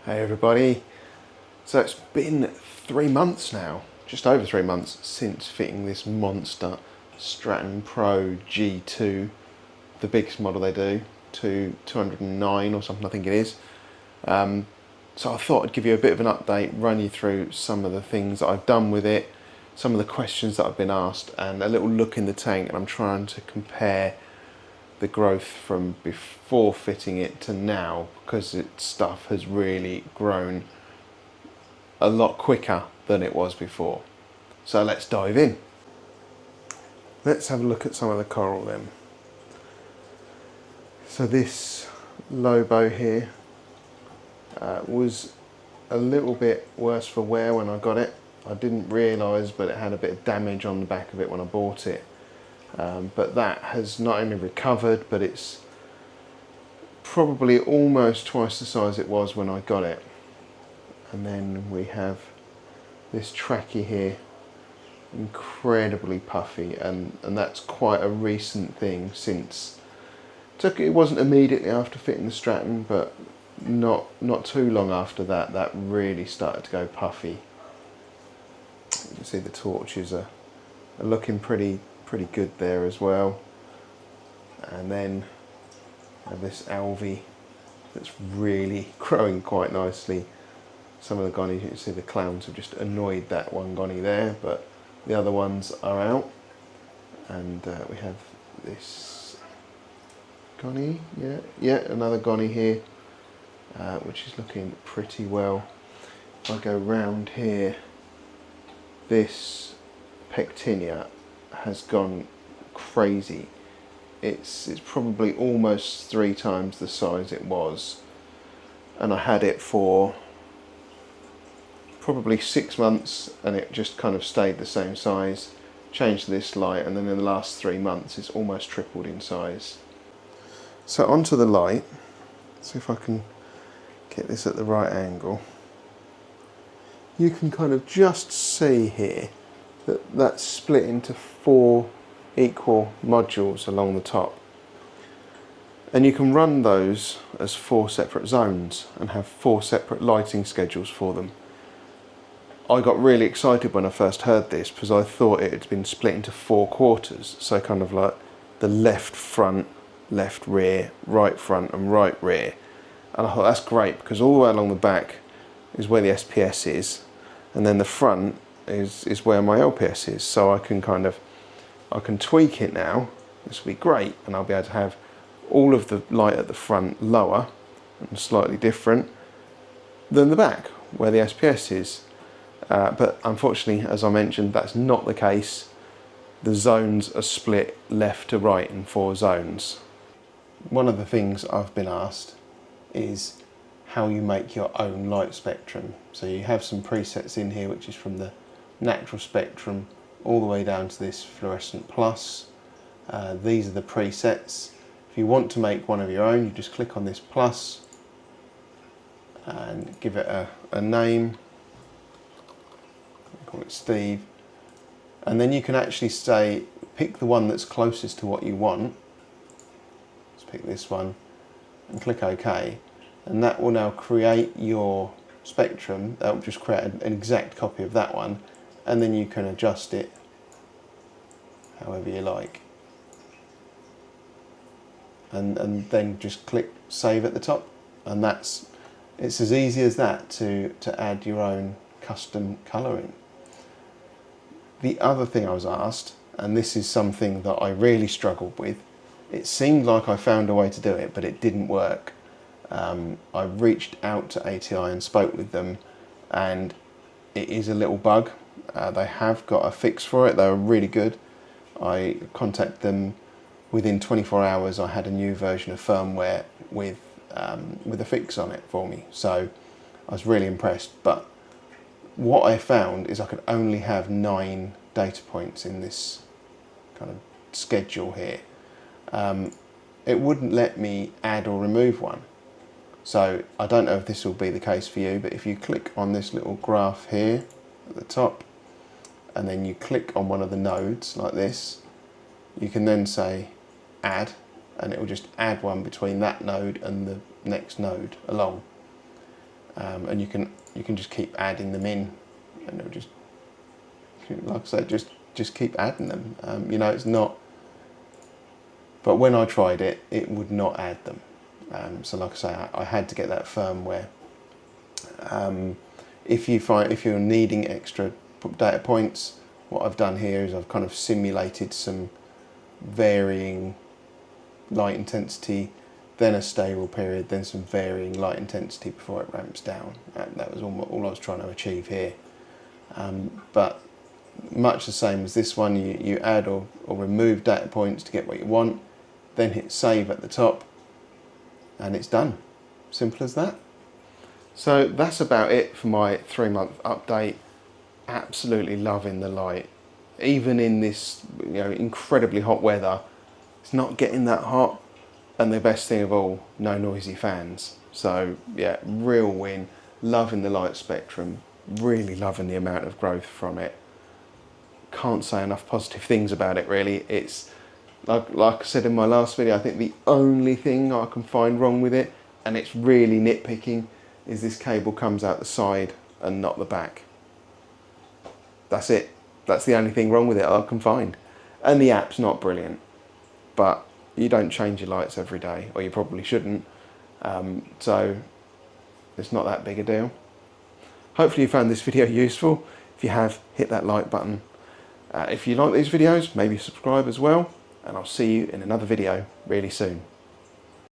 Hey everybody, so it's been 3 months now, just over 3 months since fitting this monster Straton Pro G2, the biggest model they do, to 209 or something I think it is. So I thought I'd give you a bit of an update, run you through some of the things that I've done with it, some of the questions that I've been asked, and a little look in the tank, and I'm trying to compare the growth from before fitting it to now, because its stuff has really grown a lot quicker than it was before. So let's dive in. Let's have a look at some of the coral then. So this Lobo here was a little bit worse for wear when I got it. I didn't realise, but it had a bit of damage on the back of it when I bought it. But that has not only recovered, but it's probably almost twice the size it was when I got it. And then we have this trachea here, incredibly puffy, and that's quite a recent thing since, it wasn't immediately after fitting the Straton, but not too long after that, that really started to go puffy. You can see the torches are looking pretty good there as well. And then I have this algae that's really growing quite nicely. Some of the gonnies, you can see the clowns have just annoyed that one gonny there, but the other ones are out. And we have this gonny, yeah, another gonny here, which is looking pretty well. If I go round here, this Pectinia has gone crazy. It's probably almost 3 times the size it was, and I had it for probably 6 months and it just kind of stayed the same size, changed to this light, and then in the last 3 months it's almost tripled in size. So onto the light, see if I can get this at the right angle. You can kind of just see here that that's split into 4 equal modules along the top, and you can run those as 4 separate zones and have 4 separate lighting schedules for them. I got really excited when I first heard this because I thought it had been split into 4 quarters, so kind of like the left front, left rear, right front and right rear, and I thought that's great because all the way along the back is where the SPS is, and then the front is where my LPS is, so I can tweak it now. This will be great, and I'll be able to have all of the light at the front lower and slightly different than the back where the SPS is. But unfortunately, as I mentioned, that's not the case. The zones are split left to right in 4 zones. One of the things I've been asked is how you make your own light spectrum. So you have some presets in here, which is from the natural spectrum all the way down to this fluorescent plus. These are the presets. If you want to make one of your own, you just click on this plus and give it a name. Call it Steve, and then you can actually say pick the one that's closest to what you want. Let's pick this one and click OK, and that will now create your spectrum. That will just create an exact copy of that one, and then you can adjust it however you like, and then just click save at the top, and it's as easy as that to add your own custom colouring. The other thing I was asked, and this is something that I really struggled with, it seemed like I found a way to do it, but it didn't work. I reached out to ATI and spoke with them, and it is a little bug. They have got a fix for it. They were really good. I contacted them within 24 hours. I had a new version of firmware with a fix on it for me, so I was really impressed. But what I found is I could only have 9 data points in this kind of schedule here. It wouldn't let me add or remove one. So I don't know if this will be the case for you, but if you click on this little graph here at the top, and then you click on one of the nodes like this, you can then say add, and it will just add one between that node and the next node along. and you can just keep adding them in, and it'll just, like I said, just keep adding them. You know, it's not. But when I tried it, it would not add them. So like I say, I had to get that firmware. If you're needing extra data points, what I've done here is I've kind of simulated some varying light intensity, then a stable period, then some varying light intensity before it ramps down. That was all I was trying to achieve here. But much the same as this one, you add or remove data points to get what you want, then hit save at the top, and it's done. Simple as that. So that's about it for my 3-month update. Absolutely loving the light. Even in this, you know, incredibly hot weather, it's not getting that hot. And the best thing of all, no noisy fans. So yeah, real win. Loving the light spectrum. Really loving the amount of growth from it. Can't say enough positive things about it really. It's like I said in my last video, I think the only thing I can find wrong with it, and it's really nitpicking, is this cable comes out the side and not the back. That's it. That's the only thing wrong with it I can find. And the app's not brilliant, but you don't change your lights every day, or you probably shouldn't. So it's not that big a deal. Hopefully you found this video useful. If you have, hit that like button. If you like these videos, maybe subscribe as well, and I'll see you in another video really soon.